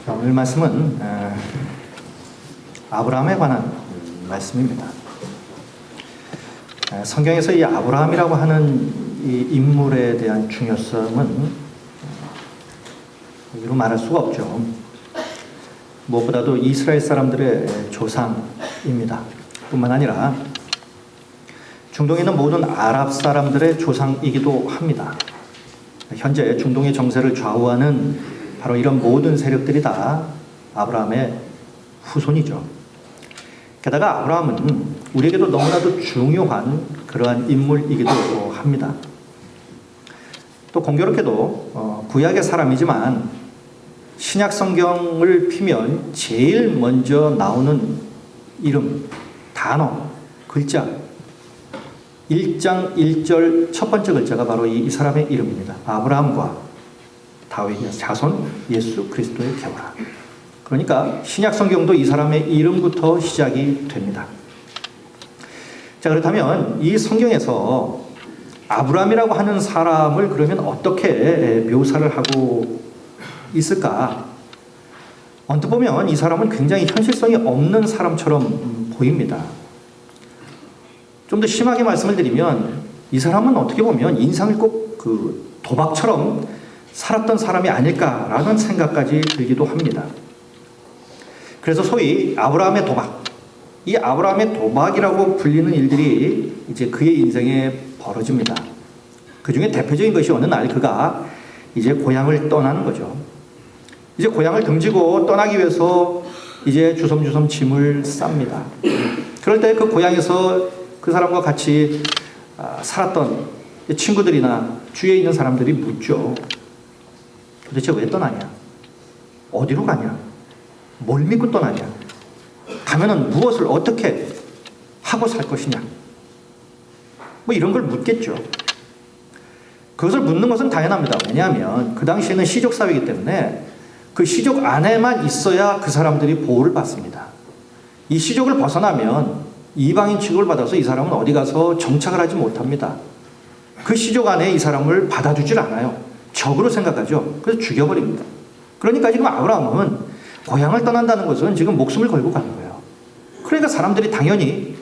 자, 오늘 말씀은 아브라함에 관한 말씀입니다. 성경에서 이 아브라함이라고 하는 이 인물에 대한 중요성은 이루 말할 수가 없죠. 무엇보다도 이스라엘 사람들의 조상입니다. 뿐만 아니라 중동에 있는 모든 아랍 사람들의 조상이기도 합니다. 현재 중동의 정세를 좌우하는 바로 이런 모든 세력들이 다 아브라함의 후손이죠. 게다가 아브라함은 우리에게도 너무나도 중요한 그러한 인물이기도 합니다. 또 공교롭게도 구약의 사람이지만 신약 성경을 피면 제일 먼저 나오는 이름, 단어, 글자 1장 1절 첫 번째 글자가 바로 이 사람의 이름입니다. 아브라함과 다윗의 자손 예수 그리스도의 계보라. 그러니까 신약 성경도 이 사람의 이름부터 시작이 됩니다. 자, 그렇다면 이 성경에서 아브라함이라고 하는 사람을 그러면 어떻게 묘사를 하고 있을까? 언뜻 보면 이 사람은 굉장히 현실성이 없는 사람처럼 보입니다. 좀 더 심하게 말씀을 드리면 이 사람은 어떻게 보면 인상을 꼭 도박처럼 살았던 사람이 아닐까라는 생각까지 들기도 합니다. 그래서 소위 아브라함의 도박, 이 아브라함의 도박이라고 불리는 일들이 이제 그의 인생에 벌어집니다. 그 중에 대표적인 것이 어느 날 그가 이제 고향을 떠나는 거죠. 이제 고향을 등지고 떠나기 위해서 이제 주섬주섬 짐을 쌉니다. 그럴 때 그 고향에서 그 사람과 같이 살았던 친구들이나 주위에 있는 사람들이 묻죠. 도대체 왜 떠나냐? 어디로 가냐? 뭘 믿고 떠나냐? 가면은 무엇을 어떻게 하고 살 것이냐? 뭐 이런 걸 묻겠죠. 그것을 묻는 것은 당연합니다. 왜냐하면 그 당시에는 시족 사회이기 때문에 그 시족 안에만 있어야 그 사람들이 보호를 받습니다. 이 시족을 벗어나면 이방인 취급을 받아서 이 사람은 어디 가서 정착을 하지 못합니다. 그 시족 안에 이 사람을 받아주질 않아요. 적으로 생각하죠. 그래서 죽여버립니다. 그러니까 지금 아브라함은 고향을 떠난다는 것은 지금 목숨을 걸고 가는 거예요. 그러니까 사람들이 당연히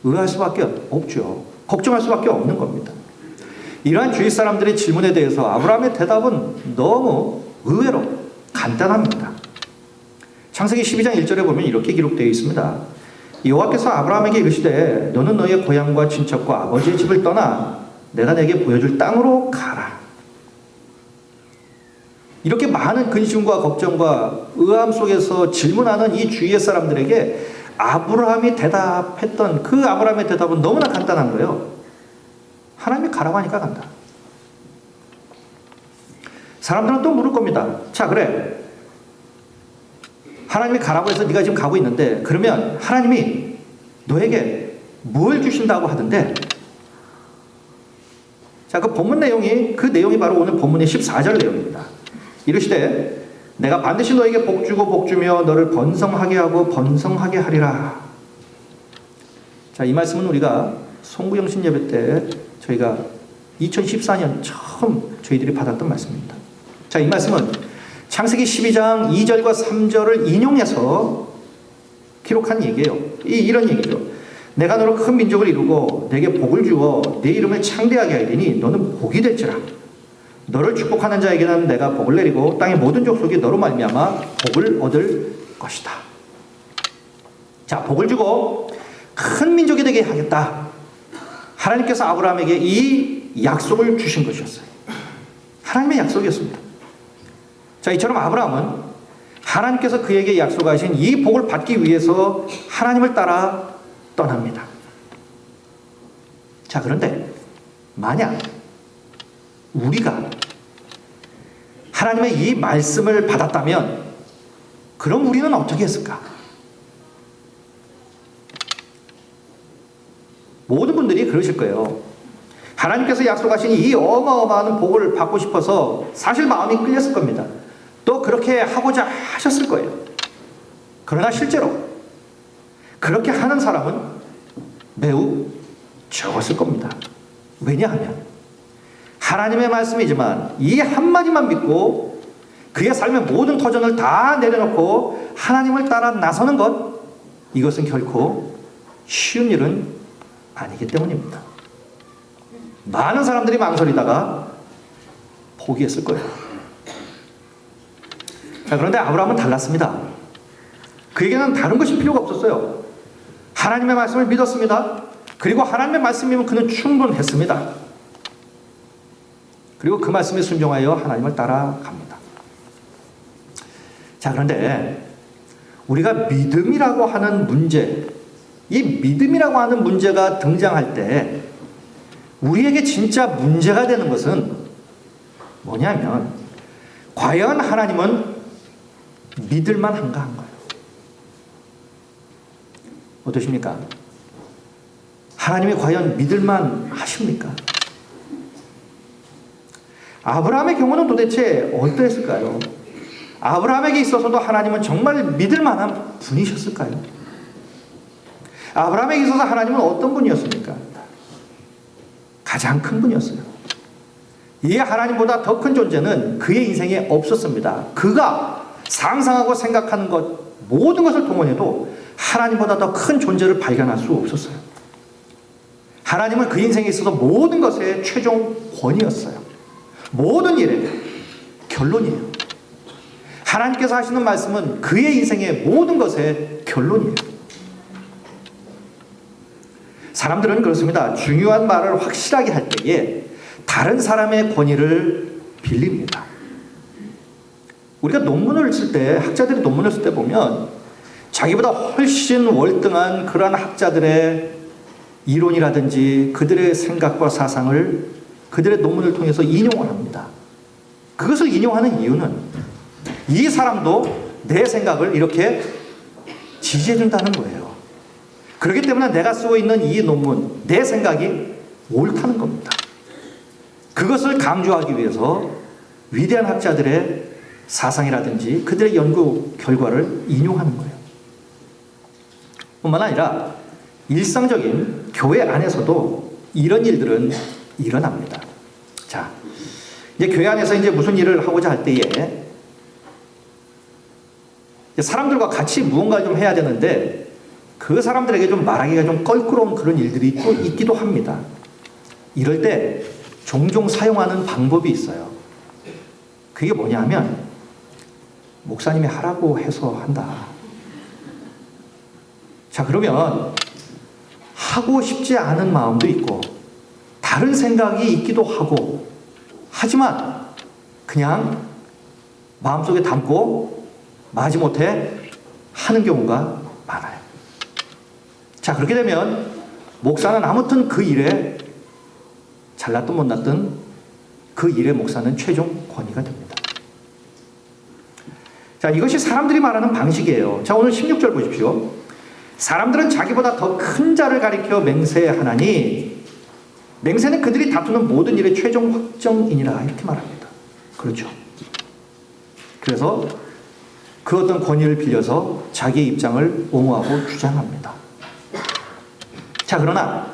의아할 수밖에 없죠. 걱정할 수밖에 없는 겁니다. 이러한 주위 사람들의 질문에 대해서 아브라함의 대답은 너무 의외로 간단합니다. 창세기 12장 1절에 보면 이렇게 기록되어 있습니다. 여호와께서 아브라함에게 이르시되 너는 너의 고향과 친척과 아버지의 집을 떠나 내가 내게 보여줄 땅으로 가라. 이렇게 많은 근심과 걱정과 의아함 속에서 질문하는 이 주위의 사람들에게 아브라함이 대답했던 그 아브라함의 대답은 너무나 간단한 거예요. 하나님이 가라고 하니까 간다. 사람들은 또 물을 겁니다. 자, 그래. 하나님이 가라고 해서 네가 지금 가고 있는데 그러면 하나님이 너에게 뭘 주신다고 하던데? 자, 그 본문 내용이 바로 오늘 본문의 14절 내용입니다. 이르시되 내가 반드시 너에게 복주고 복주며 너를 번성하게 하고 번성하게 하리라. 자, 이 말씀은 우리가 송구영신 예배 때 저희가 2014년 처음 저희들이 받았던 말씀입니다. 자, 이 말씀은 창세기 12장 2절과 3절을 인용해서 기록한 얘기예요. 이런 얘기죠. 내가 너로 큰 민족을 이루고 내게 복을 주어 내 이름을 창대하게 하리니 너는 복이 될지라. 너를 축복하는 자에게는 내가 복을 내리고 땅의 모든 족속이 너로 말미암아 복을 얻을 것이다. 자, 복을 주고 큰 민족이 되게 하겠다. 하나님께서 아브라함에게 이 약속을 주신 것이었어요. 하나님의 약속이었습니다. 자, 이처럼 아브라함은 하나님께서 그에게 약속하신 이 복을 받기 위해서 하나님을 따라 떠납니다. 자, 그런데 만약 우리가 하나님의 이 말씀을 받았다면 그럼 우리는 어떻게 했을까? 모든 분들이 그러실 거예요. 하나님께서 약속하신 이 어마어마한 복을 받고 싶어서 사실 마음이 끌렸을 겁니다. 또 그렇게 하고자 하셨을 거예요. 그러나 실제로 그렇게 하는 사람은 매우 적었을 겁니다. 왜냐하면 하나님의 말씀이지만 이 한마디만 믿고 그의 삶의 모든 터전을 다 내려놓고 하나님을 따라 나서는 것, 이것은 결코 쉬운 일은 아니기 때문입니다. 많은 사람들이 망설이다가 포기했을 거예요. 자, 그런데 아브라함은 달랐습니다. 그에게는 다른 것이 필요가 없었어요. 하나님의 말씀을 믿었습니다. 그리고 하나님의 말씀이면 그는 충분했습니다. 그리고 그 말씀에 순종하여 하나님을 따라갑니다. 자, 그런데 우리가 믿음이라고 하는 문제, 이 믿음이라고 하는 문제가 등장할 때 우리에게 진짜 문제가 되는 것은 뭐냐면, 과연 하나님은 믿을만 한가 한 거예요. 어떠십니까? 하나님이 과연 믿을만 하십니까? 아브라함의 경우는 도대체 어떠했을까요? 아브라함에게 있어서도 하나님은 정말 믿을 만한 분이셨을까요? 아브라함에게 있어서 하나님은 어떤 분이었습니까? 가장 큰 분이었어요. 이 하나님보다 더 큰 존재는 그의 인생에 없었습니다. 그가 상상하고 생각하는 것, 모든 것을 동원해도 하나님보다 더 큰 존재를 발견할 수 없었어요. 하나님은 그 인생에 있어서 모든 것의 최종 권위였어요. 모든 일의 결론이에요. 하나님께서 하시는 말씀은 그의 인생의 모든 것의 결론이에요. 사람들은 그렇습니다. 중요한 말을 확실하게 할 때에 다른 사람의 권위를 빌립니다. 우리가 논문을 쓸 때, 학자들이 논문을 쓸 때 보면 자기보다 훨씬 월등한 그러한 학자들의 이론이라든지 그들의 생각과 사상을 그들의 논문을 통해서 인용을 합니다. 그것을 인용하는 이유는 이 사람도 내 생각을 이렇게 지지해 준다는 거예요. 그렇기 때문에 내가 쓰고 있는 이 논문, 내 생각이 옳다는 겁니다. 그것을 강조하기 위해서 위대한 학자들의 사상이라든지 그들의 연구 결과를 인용하는 거예요. 뿐만 아니라 일상적인 교회 안에서도 이런 일들은 일어납니다. 자, 이제 교회 안에서 이제 무슨 일을 하고자 할 때에 사람들과 같이 무언가를 좀 해야 되는데 그 사람들에게 좀 말하기가 좀 껄끄러운 그런 일들이 또 있기도 합니다. 이럴 때 종종 사용하는 방법이 있어요. 그게 뭐냐면, 목사님이 하라고 해서 한다. 자, 그러면 하고 싶지 않은 마음도 있고 다른 생각이 있기도 하고, 하지만 그냥 마음속에 담고 마지못해 하는 경우가 많아요. 자, 그렇게 되면 목사는 아무튼 그 일에 잘났든 못났든 그 일의 목사는 최종 권위가 됩니다. 자, 이것이 사람들이 말하는 방식이에요. 자, 오늘 16절 보십시오. 사람들은 자기보다 더 큰 자를 가리켜 맹세하나니 맹세는 그들이 다투는 모든 일의 최종 확정이니라, 이렇게 말합니다. 그렇죠. 그래서 그 어떤 권위를 빌려서 자기의 입장을 옹호하고 주장합니다. 자, 그러나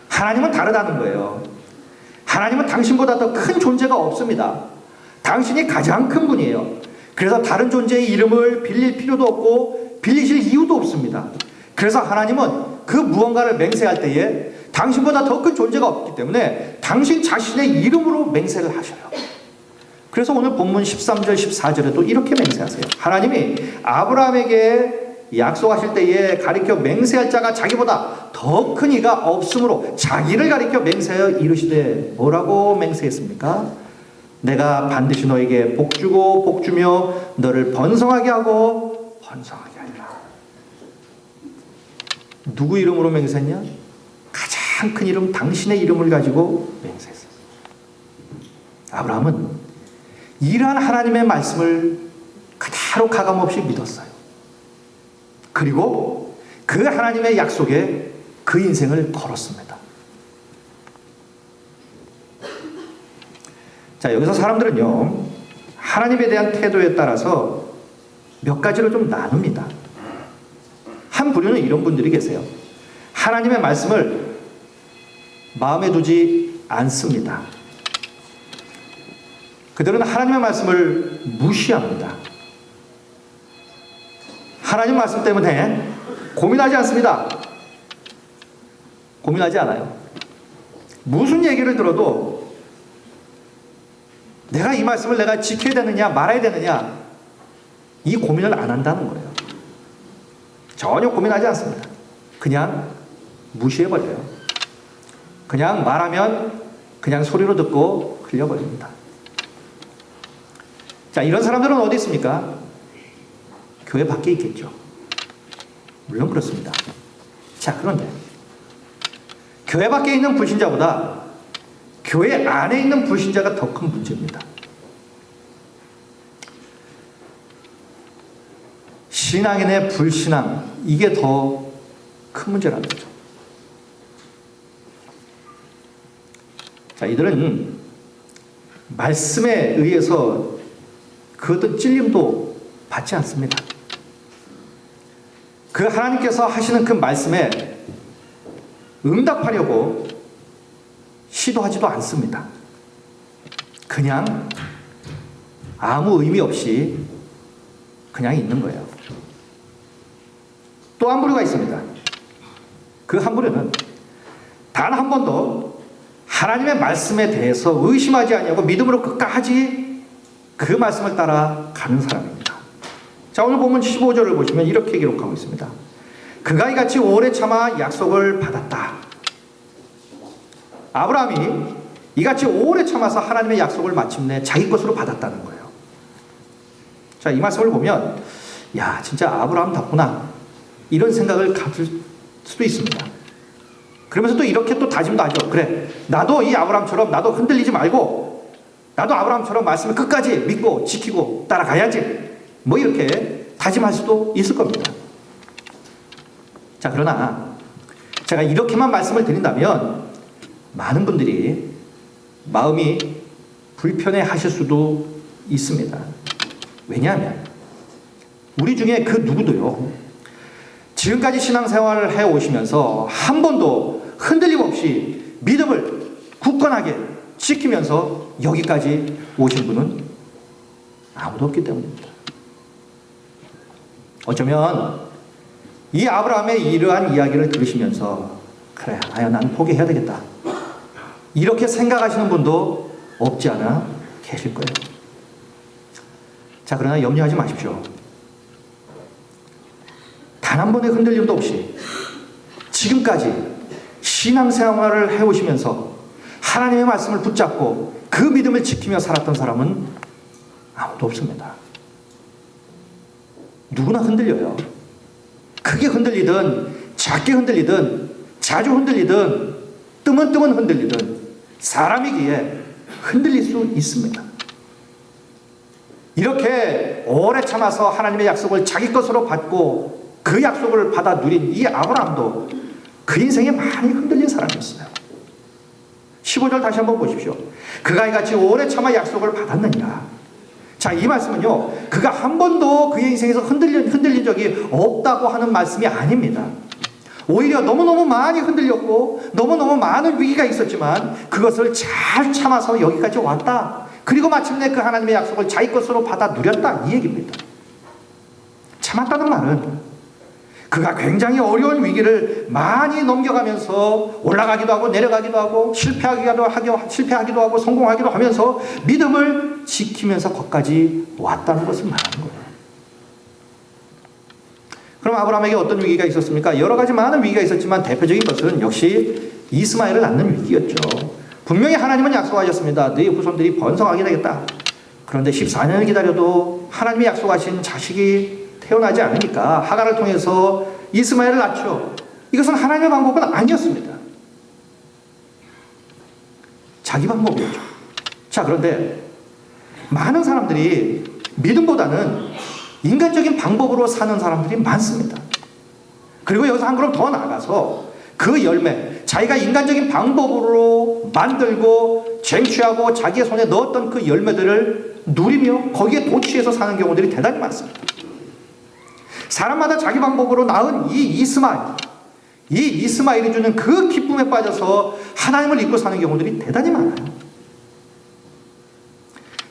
하나님은 다르다는 거예요. 하나님은 당신보다 더 큰 존재가 없습니다. 당신이 가장 큰 분이에요. 그래서 다른 존재의 이름을 빌릴 필요도 없고 빌리실 이유도 없습니다. 그래서 하나님은 그 무언가를 맹세할 때에 당신보다 더 큰 존재가 없기 때문에 당신 자신의 이름으로 맹세를 하셔요. 그래서 오늘 본문 13절 14절에도 이렇게 맹세하세요. 하나님이 아브라함에게 약속하실 때에 가리켜 맹세할 자가 자기보다 더 큰 이가 없으므로 자기를 가리켜 맹세하여 이르시되, 뭐라고 맹세했습니까? 내가 반드시 너에게 복주고 복주며 너를 번성하게 하고 번성하게 하리라. 누구 이름으로 맹세했냐? 가장 큰 이름, 당신의 이름을 가지고 맹세했어요. 아브라함은 이러한 하나님의 말씀을 그대로 가감없이 믿었어요. 그리고 그 하나님의 약속에 그 인생을 걸었습니다. 자, 여기서 사람들은요, 하나님에 대한 태도에 따라서 몇 가지로 좀 나눕니다. 한 부류는 이런 분들이 계세요. 하나님의 말씀을 마음에 두지 않습니다. 그들은 하나님의 말씀을 무시합니다. 하나님 말씀 때문에 고민하지 않습니다. 고민하지 않아요. 무슨 얘기를 들어도 내가 이 말씀을 내가 지켜야 되느냐 말아야 되느냐 이 고민을 안 한다는 거예요. 전혀 고민하지 않습니다. 그냥 무시해버려요. 그냥 말하면 그냥 소리로 듣고 흘려버립니다. 자, 이런 사람들은 어디 있습니까? 교회 밖에 있겠죠. 물론 그렇습니다. 자, 그런데 교회 밖에 있는 불신자보다 교회 안에 있는 불신자가 더 큰 문제입니다. 신앙인의 불신앙, 이게 더 큰 문제라는 거죠. 자, 이들은 말씀에 의해서 그 어떤 찔림도 받지 않습니다. 그 하나님께서 하시는 그 말씀에 응답하려고 시도하지도 않습니다. 그냥 아무 의미 없이 그냥 있는 거예요. 또 한 부류가 있습니다. 그 한 부류는 단 한 번도 하나님의 말씀에 대해서 의심하지 아니하고 믿음으로 끝까지 그 말씀을 따라 가는 사람입니다. 자, 오늘 본문 15절을 보시면 이렇게 기록하고 있습니다. 그가 이같이 오래 참아 약속을 받았다. 아브라함이 이같이 오래 참아서 하나님의 약속을 마침내 자기 것으로 받았다는 거예요. 자, 이 말씀을 보면 야, 진짜 아브라함답구나 이런 생각을 가질 수도 있습니다. 그러면서 또 이렇게 또 다짐도 하죠. 그래, 나도 이 아브라함처럼 나도 흔들리지 말고 나도 아브라함처럼 말씀을 끝까지 믿고 지키고 따라가야지, 뭐 이렇게 다짐할 수도 있을 겁니다. 자, 그러나 제가 이렇게만 말씀을 드린다면 많은 분들이 마음이 불편해 하실 수도 있습니다. 왜냐하면 우리 중에 그 누구도요, 지금까지 신앙생활을 해오시면서 한 번도 흔들림 없이 믿음을 굳건하게 지키면서 여기까지 오신 분은 아무도 없기 때문입니다. 어쩌면 이 아브라함의 이러한 이야기를 들으시면서 그래, 난 포기해야 되겠다 이렇게 생각하시는 분도 없지 않아 계실 거예요. 자, 그러나 염려하지 마십시오. 단 한 번의 흔들림도 없이 지금까지 신앙생활을 해오시면서 하나님의 말씀을 붙잡고 그 믿음을 지키며 살았던 사람은 아무도 없습니다. 누구나 흔들려요. 크게 흔들리든 작게 흔들리든 자주 흔들리든 뜨문뜨문 흔들리든 사람이기에 흔들릴 수 있습니다. 이렇게 오래 참아서 하나님의 약속을 자기 것으로 받고 그 약속을 받아 누린 이 아브라함도 그 인생에 많이 흔들린 사람이었어요. 15절 다시 한번 보십시오. 그가 이같이 오래 참아 약속을 받았느니라. 자, 이 말씀은요, 그가 한 번도 그의 인생에서 흔들린 적이 없다고 하는 말씀이 아닙니다. 오히려 너무너무 많이 흔들렸고 너무너무 많은 위기가 있었지만 그것을 잘 참아서 여기까지 왔다. 그리고 마침내 그 하나님의 약속을 자기 것으로 받아 누렸다, 이 얘기입니다. 참았다는 말은 그가 굉장히 어려운 위기를 많이 넘겨가면서 올라가기도 하고 내려가기도 하고 실패하기도 하고 성공하기도 하면서 믿음을 지키면서 거기까지 왔다는 것을 말하는 거예요. 그럼 아브라함에게 어떤 위기가 있었습니까? 여러 가지 많은 위기가 있었지만 대표적인 것은 역시 이스마엘을 낳는 위기였죠. 분명히 하나님은 약속하셨습니다. 너희 후손들이 번성하게 되겠다. 그런데 14년을 기다려도 하나님이 약속하신 자식이 태어나지 않으니까 하갈을 통해서 이스마엘을 낳죠. 이것은 하나님의 방법은 아니었습니다. 자기 방법이었죠. 자, 그런데 많은 사람들이 믿음보다는 인간적인 방법으로 사는 사람들이 많습니다. 그리고 여기서 한 걸음 더 나아가서 그 열매, 자기가 인간적인 방법으로 만들고 쟁취하고 자기의 손에 넣었던 그 열매들을 누리며 거기에 도취해서 사는 경우들이 대단히 많습니다. 사람마다 자기 방법으로 낳은 이 이스마엘이 주는 그 기쁨에 빠져서 하나님을 잊고 사는 경우들이 대단히 많아요.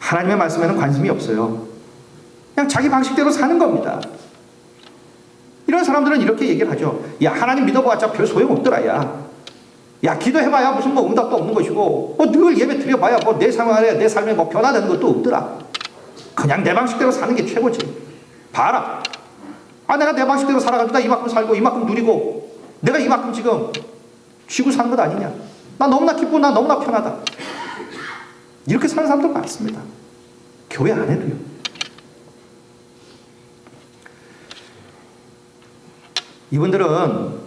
하나님의 말씀에는 관심이 없어요. 그냥 자기 방식대로 사는 겁니다. 이런 사람들은 이렇게 얘기를 하죠. 야, 하나님 믿어봐야 별 소용없더라. 야, 기도해봐야 무슨 뭐 응답도 없는 것이고, 뭐 늘 예배 드려봐야 뭐 내 생활에, 내 삶에 뭐 변화되는 것도 없더라. 그냥 내 방식대로 사는 게 최고지. 봐라. 내가 내 방식대로 살아가지고 나 이만큼 살고 이만큼 누리고 내가 이만큼 지금 쥐고 사는 것 아니냐. 나 너무나 기쁘고 나 너무나 편하다. 이렇게 사는 사람들 많습니다. 교회 안에도요. 이분들은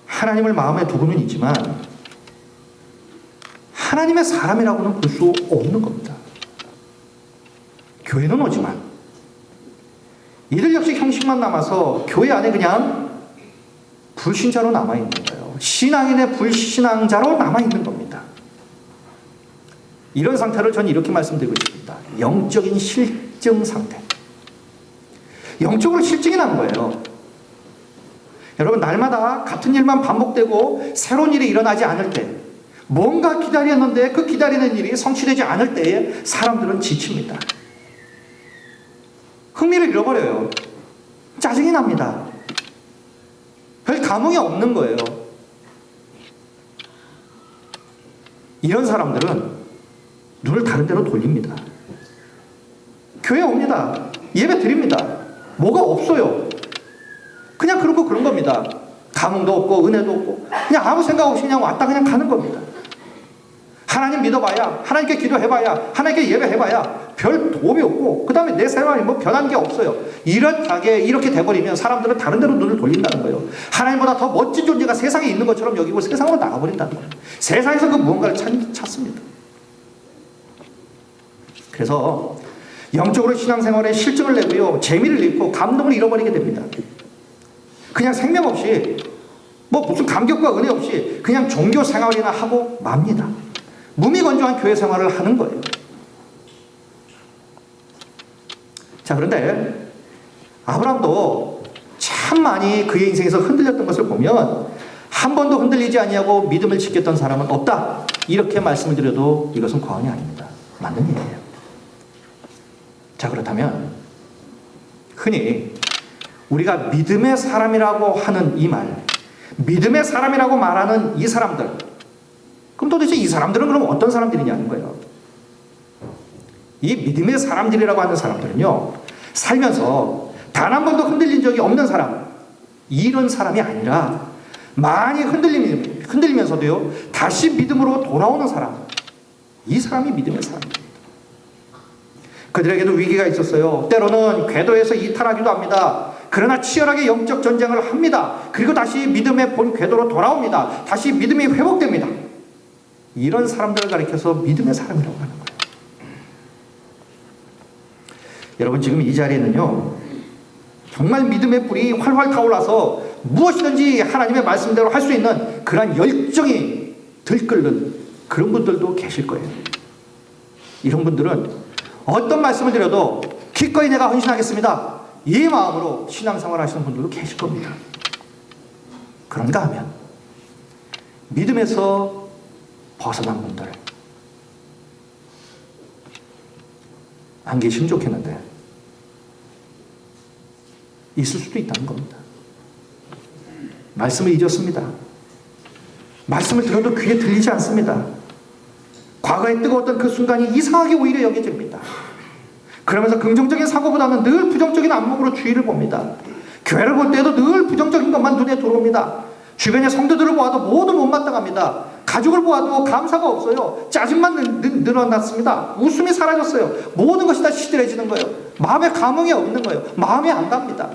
하나님을 마음에 두고는 있지만 하나님의 사람이라고는 볼 수 없는 겁니다. 교회는 오지만 이들 역시 형식만 남아서 교회 안에 그냥 불신자로 남아있는 거예요. 신앙인의 불신앙자로 남아있는 겁니다. 이런 상태를 저는 이렇게 말씀드리고 싶습니다. 영적인 실증 상태. 영적으로 실증이 난 거예요. 여러분, 날마다 같은 일만 반복되고 새로운 일이 일어나지 않을 때, 뭔가 기다렸는데 그 기다리는 일이 성취되지 않을 때에 사람들은 지칩니다. 흥미를 잃어버려요. 짜증이 납니다. 별 감흥이 없는 거예요. 이런 사람들은 눈을 다른 데로 돌립니다. 교회 옵니다. 예배 드립니다. 뭐가 없어요. 그냥 그러고 그런 겁니다. 감흥도 없고 은혜도 없고 그냥 아무 생각 없이 그냥 왔다 그냥 가는 겁니다. 하나님 믿어봐야, 하나님께 기도해봐야, 하나님께 예배해봐야 별 도움이 없고 그 다음에 내 생활이 뭐 변한 게 없어요. 이렇게 돼버리면 사람들은 다른 데로 눈을 돌린다는 거예요. 하나님보다 더 멋진 존재가 세상에 있는 것처럼 여기고 세상으로 나가버린다는 거예요. 세상에서 그 무언가를 찾습니다. 그래서 영적으로 신앙생활에 실증을 내고요, 재미를 잃고 감동을 잃어버리게 됩니다. 그냥 생명 없이 뭐 무슨 감격과 은혜 없이 그냥 종교 생활이나 하고 맙니다. 무미건조한 교회 생활을 하는 거예요. 자, 그런데 아브라함도 참 많이 그의 인생에서 흔들렸던 것을 보면 한 번도 흔들리지 아니하고 믿음을 지켰던 사람은 없다. 이렇게 말씀을 드려도 이것은 과언이 아닙니다. 맞는 얘기예요. 자, 그렇다면 흔히 우리가 믿음의 사람이라고 하는 이 말, 믿음의 사람이라고 말하는 이 사람들, 그럼 도대체 이 사람들은 그럼 어떤 사람들이냐는 거예요. 이 믿음의 사람들이라고 하는 사람들은요, 살면서 단 한 번도 흔들린 적이 없는 사람, 이런 사람이 아니라 많이 흔들리면서도요 다시 믿음으로 돌아오는 사람, 이 사람이 믿음의 사람입니다. 그들에게도 위기가 있었어요. 때로는 궤도에서 이탈하기도 합니다. 그러나 치열하게 영적 전쟁을 합니다. 그리고 다시 믿음의 본 궤도로 돌아옵니다. 다시 믿음이 회복됩니다. 이런 사람들을 가리켜서 믿음의 사람이라고 하는 거예요. 여러분, 지금 이 자리에는요, 정말 믿음의 불이 활활 타올라서 무엇이든지 하나님의 말씀대로 할 수 있는 그런 열정이 들끓는 그런 분들도 계실 거예요. 이런 분들은 어떤 말씀을 드려도 기꺼이 내가 헌신하겠습니다, 이 마음으로 신앙생활 하시는 분들도 계실 겁니다. 그런가 하면 믿음에서 벗어난 분들 안 계시면 좋겠는데 있을 수도 있다는 겁니다. 말씀을 잊었습니다. 말씀을 들어도 귀에 들리지 않습니다. 과거에 뜨거웠던 그 순간이 이상하게 오히려 여겨집니다. 그러면서 긍정적인 사고보다는 늘 부정적인 안목으로 주위를 봅니다. 교회를 볼 때도 늘 부정적인 것만 눈에 들어옵니다. 주변의 성도들을 보아도 모두 못마땅합니다. 가족을 보아도 감사가 없어요. 짜증만 늘어났습니다. 웃음이 사라졌어요. 모든 것이 다 시들해지는 거예요. 마음에 감흥이 없는 거예요. 마음이 안 갑니다.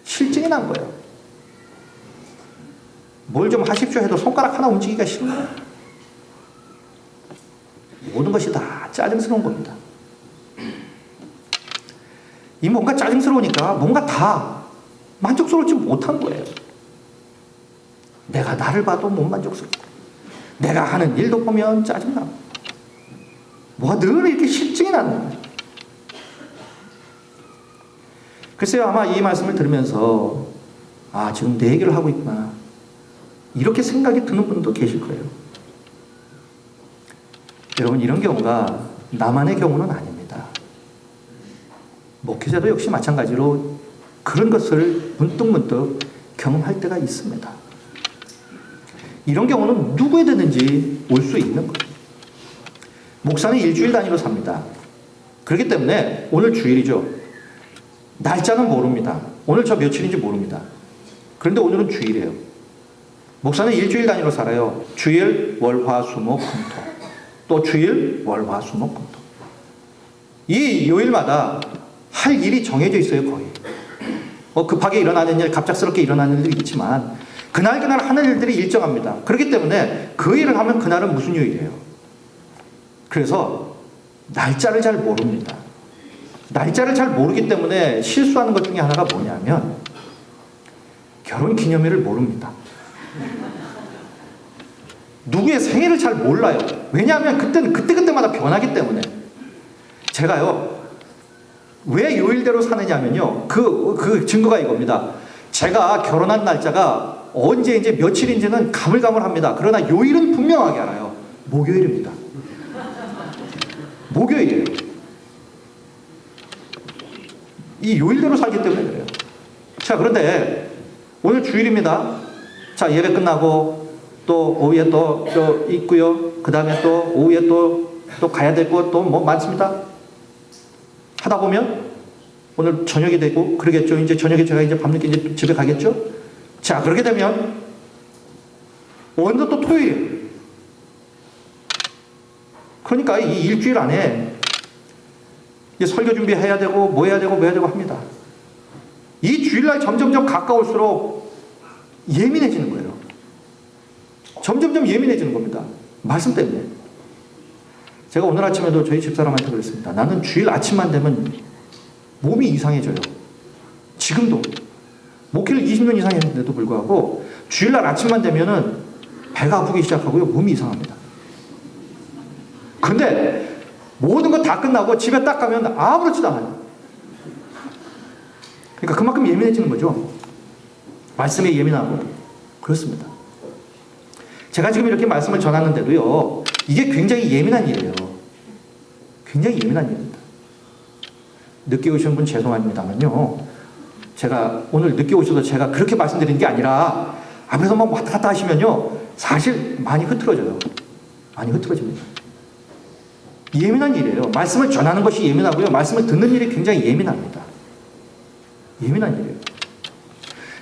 실증이 난 거예요. 뭘 좀 하십시오 해도 손가락 하나 움직이기가 싫은 거예요. 모든 것이 다 짜증스러운 겁니다. 이 뭔가 짜증스러우니까 뭔가 다 만족스럽지 못한 거예요. 내가 나를 봐도 못 만족스럽고, 내가 하는 일도 보면 짜증나고, 뭐가 늘 이렇게 실증이 나는 거예요. 글쎄요, 아마 이 말씀을 들으면서 지금 내 얘기를 하고 있구나, 이렇게 생각이 드는 분도 계실 거예요. 여러분, 이런 경우가 나만의 경우는 아닙니다. 목회자도 역시 마찬가지로 그런 것을 문득문득 경험할 때가 있습니다. 이런 경우는 누구에게든지 올 수 있는 거예요. 목사는 일주일 단위로 삽니다. 그렇기 때문에 오늘 주일이죠. 날짜는 모릅니다. 오늘 저 며칠인지 모릅니다. 그런데 오늘은 주일이에요. 목사는 일주일 단위로 살아요. 주일, 월, 화, 수, 목, 금, 토. 또 주일, 월, 화, 수, 목, 금, 토. 이 요일마다 할 일이 정해져 있어요, 거의. 급하게 일어나는 일, 갑작스럽게 일어나는 일들이 있지만 그날 하는 일들이 일정합니다. 그렇기 때문에 그 일을 하면 그날은 무슨 요일이에요. 그래서 날짜를 잘 모릅니다. 날짜를 잘 모르기 때문에 실수하는 것 중에 하나가 뭐냐면 결혼 기념일을 모릅니다. 누구의 생일을 잘 몰라요. 왜냐하면 그때는 그때마다 변하기 때문에. 제가요, 왜 요일대로 사느냐면요, 그 증거가 이겁니다. 제가 결혼한 날짜가 언제 이제 며칠인지는 가물가물합니다. 그러나 요일은 분명하게 알아요. 목요일입니다. 목요일이에요. 이 요일대로 살기 때문에 그래요. 자, 그런데 오늘 주일입니다. 자, 예배 끝나고 또 오후에 또 있고요. 그 다음에 또 오후에 또 가야 되고 또 뭐 많습니다. 하다 보면 오늘 저녁이 되고 그러겠죠. 이제 저녁에 제가 이제 밤늦게 이제 집에 가겠죠. 자, 그렇게 되면 오늘도 또 토요일. 그러니까 이 일주일 안에 이제 설교 준비해야 되고 뭐 해야 되고 합니다. 이 주일날 점점점 가까울수록 예민해지는 거예요. 점점점 예민해지는 겁니다. 말씀 때문에. 제가 오늘 아침에도 저희 집사람한테 그랬습니다. 나는 주일 아침만 되면 몸이 이상해져요. 지금도. 목회를 20년 이상 했는데도 불구하고 주일날 아침만 되면은 배가 아프기 시작하고요. 몸이 이상합니다. 근데 모든 거 다 끝나고 집에 딱 가면 아무렇지도 않아요. 그러니까 그만큼 예민해지는 거죠. 말씀에 예민하고. 그렇습니다. 제가 지금 이렇게 말씀을 전하는데도요, 이게 굉장히 예민한 일이에요. 굉장히 예민한 일입니다. 늦게 오신 분 죄송합니다만요, 제가 오늘 늦게 오셔서 제가 그렇게 말씀드리는 게 아니라 앞에서 막 왔다 갔다 하시면요, 사실 많이 흐트러져요. 많이 흐트러집니다. 예민한 일이에요. 말씀을 전하는 것이 예민하고요, 말씀을 듣는 일이 굉장히 예민합니다. 예민한 일이에요.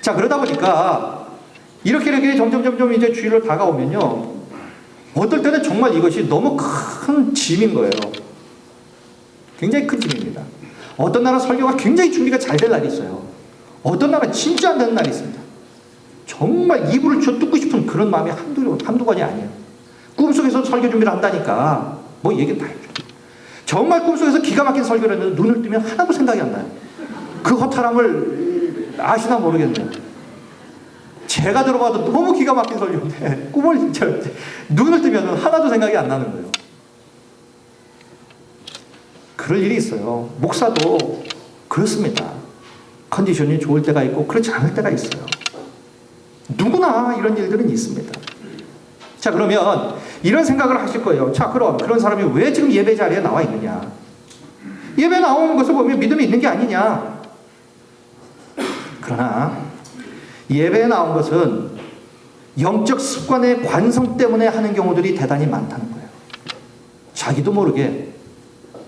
자, 그러다 보니까 이렇게 점점 이제 주일로 다가오면요, 어떨 때는 정말 이것이 너무 큰 짐인 거예요. 굉장히 큰 짐입니다. 어떤 날은 설교가 굉장히 준비가 잘 될 날이 있어요. 어떤 날은 진짜 안 되는 날이 있습니다. 정말 이불을 쳐 뜯고 싶은 그런 마음이 한두 번이 아니에요. 꿈속에서 설교 준비를 한다니까 뭐 얘기 다 해줘. 정말 꿈속에서 기가 막힌 설교를 했는데 눈을 뜨면 하나도 생각이 안 나요. 그 허탈함을 아시나 모르겠네요. 제가 들어봐도 너무 기가 막힌 설교인데 눈을 뜨면 하나도 생각이 안 나는 거예요. 그럴 일이 있어요. 목사도 그렇습니다. 컨디션이 좋을 때가 있고 그렇지 않을 때가 있어요. 누구나 이런 일들은 있습니다. 자, 그러면 이런 생각을 하실 거예요. 자, 그럼 그런 사람이 왜 지금 예배 자리에 나와 있느냐? 예배 나오는 것을 보면 믿음이 있는 게 아니냐? 그러나 예배에 나온 것은 영적 습관의 관성 때문에 하는 경우들이 대단히 많다는 거예요. 자기도 모르게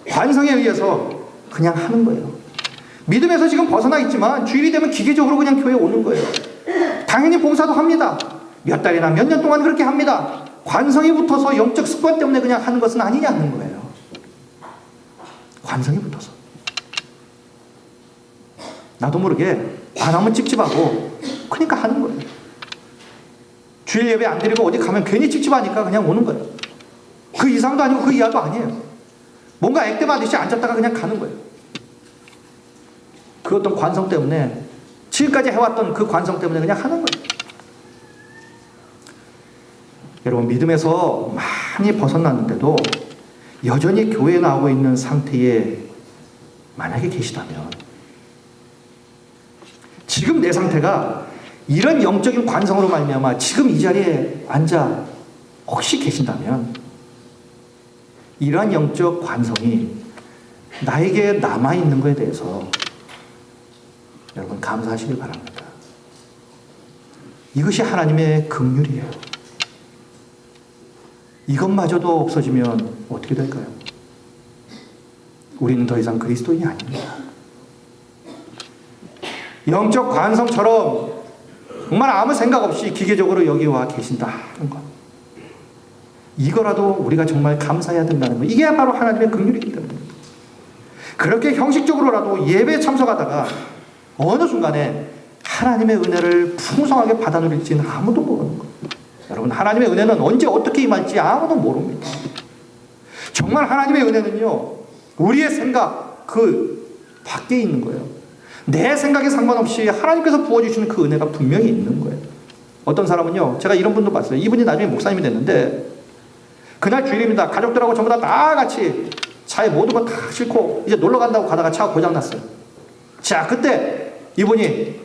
관성에 의해서 그냥 하는 거예요. 믿음에서 지금 벗어나 있지만 주일이 되면 기계적으로 그냥 교회에 오는 거예요. 당연히 봉사도 합니다. 몇 달이나 몇 년 동안 그렇게 합니다. 관성이 붙어서 영적 습관 때문에 그냥 하는 것은 아니냐는 거예요. 관성이 붙어서. 나도 모르게 관하면 찝찝하고 그러니까 하는 거예요. 주일 예배 안 드리고 어디 가면 괜히 찝찝하니까 그냥 오는 거예요. 그 이상도 아니고 그 이하도 아니에요. 뭔가 액땜하듯이 앉았다가 그냥 가는 거예요. 그 어떤 관성 때문에, 지금까지 해왔던 그 관성 때문에 그냥 하는 거예요. 여러분, 믿음에서 많이 벗어났는데도 여전히 교회에 나오고 있는 상태에 만약에 계시다면, 지금 내 상태가 이런 영적인 관성으로 말미암아 지금 이 자리에 앉아 혹시 계신다면, 이러한 영적 관성이 나에게 남아있는 것에 대해서 여러분 감사하시길 바랍니다. 이것이 하나님의 긍휼이에요. 이것마저도 없어지면 어떻게 될까요? 우리는 더 이상 그리스도인이 아닙니다. 영적 관성처럼 정말 아무 생각 없이 기계적으로 여기 와 계신다는 것. 이거라도 우리가 정말 감사해야 된다는 것. 이게 바로 하나님의 긍휼이기 때문입니다. 그렇게 형식적으로라도 예배에 참석하다가 어느 순간에 하나님의 은혜를 풍성하게 받아 누릴지는 아무도 모르는 거예요. 여러분, 하나님의 은혜는 언제 어떻게 임할지 아무도 모릅니다. 정말 하나님의 은혜는요, 우리의 생각 그 밖에 있는 거예요. 내 생각에 상관없이 하나님께서 부어주시는 그 은혜가 분명히 있는 거예요. 어떤 사람은요, 제가 이런 분도 봤어요. 이분이 나중에 목사님이 됐는데 그날 주일입니다. 가족들하고 전부 다 같이 차에 모든 거 다 싣고 이제 놀러 간다고 가다가 차가 고장났어요. 자, 그때 이분이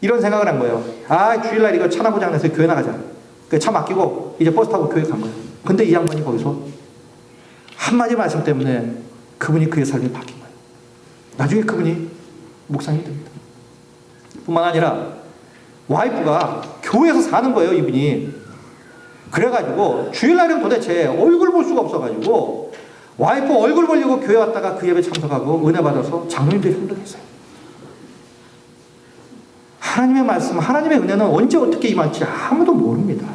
이런 생각을 한 거예요. 아, 주일날 이거 차나 고장나서 교회 나가자. 차 맡기고 이제 버스 타고 교회 간 거예요. 근데 이 양반이 거기서 한마디 말씀 때문에 그분이 그의 삶이 바뀐 거예요. 나중에 그분이 목사님이 됩니다. 뿐만 아니라 와이프가 교회에서 사는 거예요, 이분이. 그래가지고 주일날은 도대체 얼굴 볼 수가 없어가지고 와이프 얼굴 보려고 교회 왔다가 그 예배 참석하고 은혜 받아서 장로님 되신 분도 계세요. 하나님의 말씀, 하나님의 은혜는 언제 어떻게 임할지 아무도 모릅니다.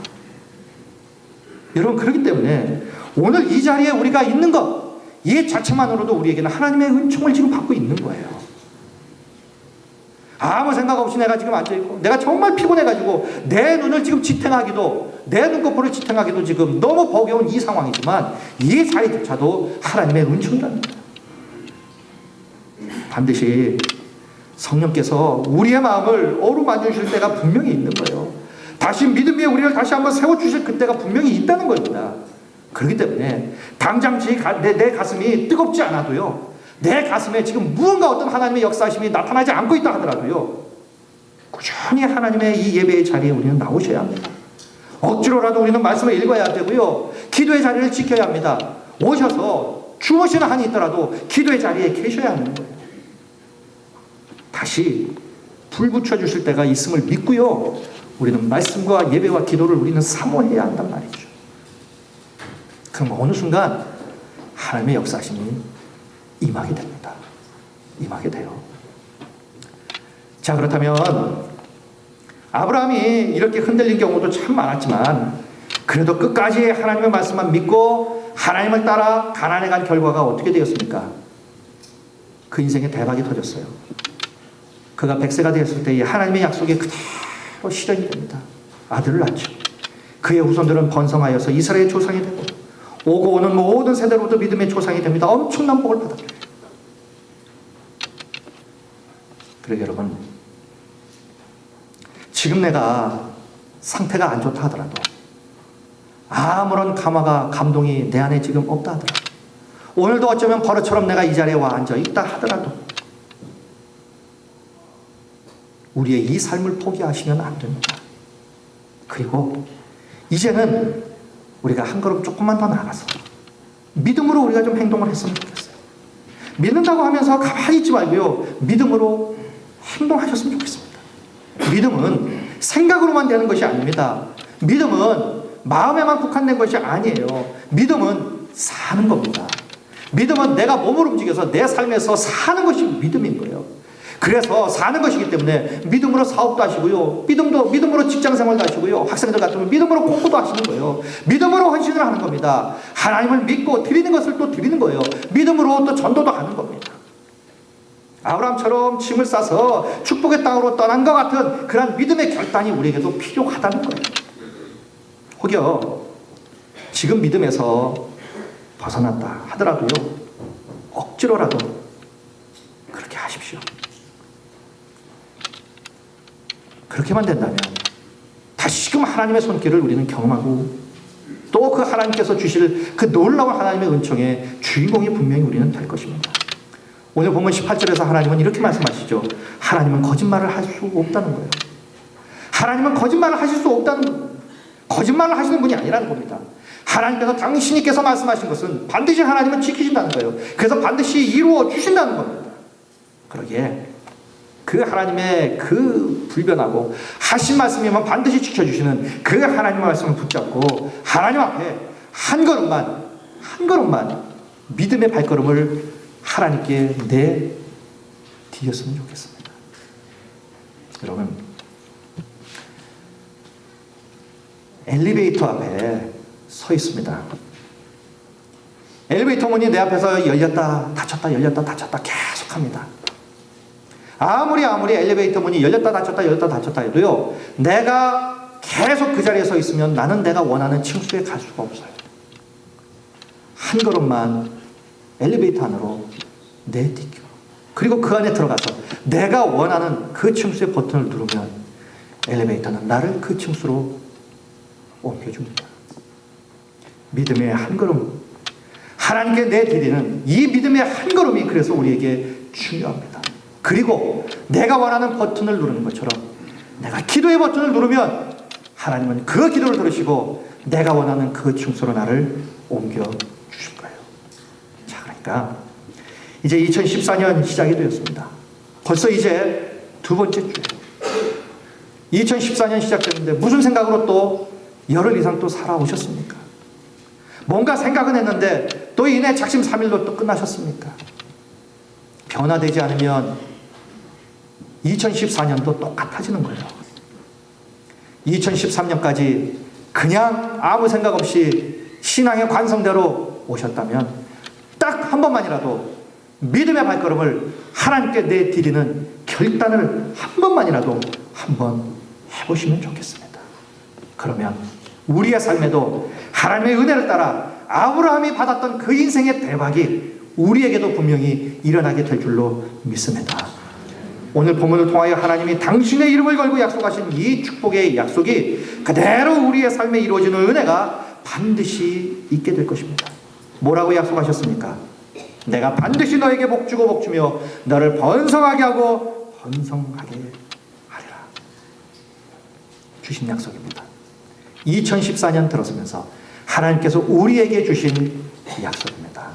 여러분, 그렇기 때문에 오늘 이 자리에 우리가 있는 것, 이 자체만으로도 우리에게는 하나님의 은총을 지금 받고 있는 거예요. 아무 생각 없이 내가 지금 앉아있고 내가 정말 피곤해가지고 내 눈을 지금 지탱하기도, 내 눈꺼풀을 지탱하기도 지금 너무 버거운 이 상황이지만 이 자리조차도 하나님의 은총이랍니다. 반드시 성령께서 우리의 마음을 어루만져 주실 때가 분명히 있는 거예요. 다시 믿음 위에 우리를 다시 한번 세워주실 그때가 분명히 있다는 겁니다. 그렇기 때문에 당장 내 가슴이 뜨겁지 않아도요, 내 가슴에 지금 무언가 어떤 하나님의 역사심이 나타나지 않고 있다 하더라도요, 꾸준히 하나님의 이 예배의 자리에 우리는 나오셔야 합니다. 억지로라도 우리는 말씀을 읽어야 되고요, 기도의 자리를 지켜야 합니다. 오셔서 주무시는 한이 있더라도 기도의 자리에 계셔야 하는 거예요. 다시 불 붙여주실 때가 있음을 믿고요, 우리는 말씀과 예배와 기도를 우리는 사모해야 한단 말이죠. 그럼 어느 순간 하나님의 역사심이 임하게 됩니다. 임하게 돼요. 자, 그렇다면 아브라함이 이렇게 흔들린 경우도 참 많았지만 그래도 끝까지 하나님의 말씀만 믿고 하나님을 따라 가나안에 간 결과가 어떻게 되었습니까? 그 인생에 대박이 터졌어요. 그가 100세가 되었을 때 하나님의 약속이 그대로 실현이 됩니다. 아들을 낳죠. 그의 후손들은 번성하여서 이스라엘의 조상이 되고 오고 오는 모든 세대로부터 믿음의 조상이 됩니다. 엄청난 복을 받았어요. 그러게 여러분, 지금 내가 상태가 안 좋다 하더라도, 아무런 감동이 내 안에 지금 없다 하더라도, 오늘도 어쩌면 버릇처럼 내가 이 자리에 와 앉아 있다 하더라도 우리의 이 삶을 포기하시면 안 됩니다. 그리고 이제는 우리가 한 걸음 조금만 더 나가서 믿음으로 우리가 좀 행동을 했으면 좋겠어요. 믿는다고 하면서 가만히 있지 말고요, 믿음으로 행동하셨으면 좋겠습니다. 믿음은 생각으로만 되는 것이 아닙니다. 믿음은 마음에만 국한된 것이 아니에요. 믿음은 사는 겁니다. 믿음은 내가 몸을 움직여서 내 삶에서 사는 것이 믿음인 거예요. 그래서 사는 것이기 때문에 믿음으로 사업도 하시고요, 믿음으로 직장생활도 하시고요, 학생들 같으면 믿음으로 공부도 하시는 거예요. 믿음으로 헌신을 하는 겁니다. 하나님을 믿고 드리는 것을 또 드리는 거예요. 믿음으로 또 전도도 하는 겁니다. 아브라함처럼 짐을 싸서 축복의 땅으로 떠난 것 같은 그런 믿음의 결단이 우리에게도 필요하다는 거예요. 혹여 지금 믿음에서 벗어났다 하더라도요, 억지로라도 그렇게 하십시오. 그렇게만 된다면 다시금 하나님의 손길을 우리는 경험하고 또 그 하나님께서 주실 그 놀라운 하나님의 은총의 주인공이 분명히 우리는 될 것입니다. 오늘 본문 18절에서 하나님은 이렇게 말씀하시죠. 하나님은 거짓말을 할 수 없다는 거예요. 하나님은 거짓말을 하실 수 없다는 거예요. 거짓말을 하시는 분이 아니라는 겁니다. 하나님께서 당신께서 말씀하신 것은 반드시 하나님은 지키신다는 거예요. 그래서 반드시 이루어 주신다는 겁니다. 그러기에 그 하나님의 그 불변하고 하신 말씀이면 반드시 지켜주시는 그 하나님의 말씀을 붙잡고 하나님 앞에 한 걸음만 믿음의 발걸음을 하나님께 내디뎠으면 좋겠습니다. 여러분, 엘리베이터 앞에 서 있습니다. 엘리베이터 문이 내 앞에서 열렸다 닫혔다 열렸다 닫혔다 계속합니다. 아무리 엘리베이터 문이 열렸다 닫혔다 해도요, 내가 계속 그 자리에 서 있으면 나는 내가 원하는 층수에 갈 수가 없어요. 한 걸음만 엘리베이터 안으로 내딛고, 그리고 그 안에 들어가서 내가 원하는 그 층수의 버튼을 누르면 엘리베이터는 나를 그 층수로 옮겨줍니다. 믿음의 한 걸음, 하나님께 내디디는 이 믿음의 한 걸음이 그래서 우리에게 중요합니다. 그리고 내가 원하는 버튼을 누르는 것처럼 내가 기도의 버튼을 누르면 하나님은 그 기도를 들으시고 내가 원하는 그 층수로 나를 옮겨주실 거예요. 자, 그러니까 이제 2014년 시작이 되었습니다. 벌써 이제 두 번째 주예요. 2014년 시작됐는데 무슨 생각으로 또 열흘 이상 또 살아오셨습니까? 뭔가 생각은 했는데 또 이내 작심삼일로 또 끝나셨습니까? 변화되지 않으면 2014년도 똑같아지는 거예요. 2013년까지 그냥 아무 생각 없이 신앙의 관성대로 오셨다면 딱 한 번만이라도 믿음의 발걸음을 하나님께 내디디는 결단을 한 번만이라도 한번 해보시면 좋겠습니다. 그러면 우리의 삶에도 하나님의 은혜를 따라 아브라함이 받았던 그 인생의 대박이 우리에게도 분명히 일어나게 될 줄로 믿습니다. 오늘 본문을 통하여 하나님이 당신의 이름을 걸고 약속하신 이 축복의 약속이 그대로 우리의 삶에 이루어지는 은혜가 반드시 있게 될 것입니다. 뭐라고 약속하셨습니까? 내가 반드시 너에게 복주고 복주며 너를 번성하게 하고 번성하게 하리라. 주신 약속입니다. 2014년 들어서면서 하나님께서 우리에게 주신 약속입니다.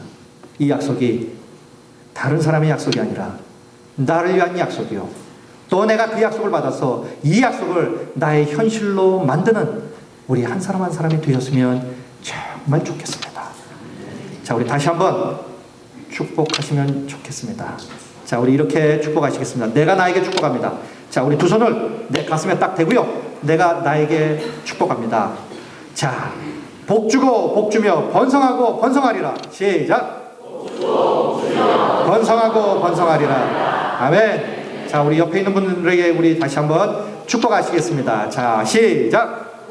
이 약속이 다른 사람의 약속이 아니라 나를 위한 약속이요, 또 내가 그 약속을 받아서 이 약속을 나의 현실로 만드는 우리 한 사람 한 사람이 되었으면 정말 좋겠습니다. 자, 우리 다시 한번 축복하시면 좋겠습니다. 자, 우리 이렇게 축복하시겠습니다. 내가 나에게 축복합니다. 자, 우리 두 손을 내 가슴에 딱 대고요, 내가 나에게 축복합니다. 자, 복주고 복주며 번성하고 번성하리라. 시작. 번성하고 번성하리라. 아멘. 자, 우리 옆에 있는 분들에게 우리 다시 한번 축복하시겠습니다. 자, 시작.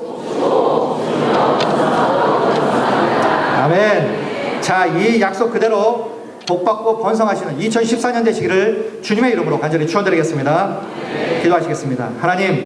아멘. 자, 이 약속 그대로 복받고 번성하시는 2014년 되시기를 주님의 이름으로 간절히 축원드리겠습니다. 기도하시겠습니다. 하나님,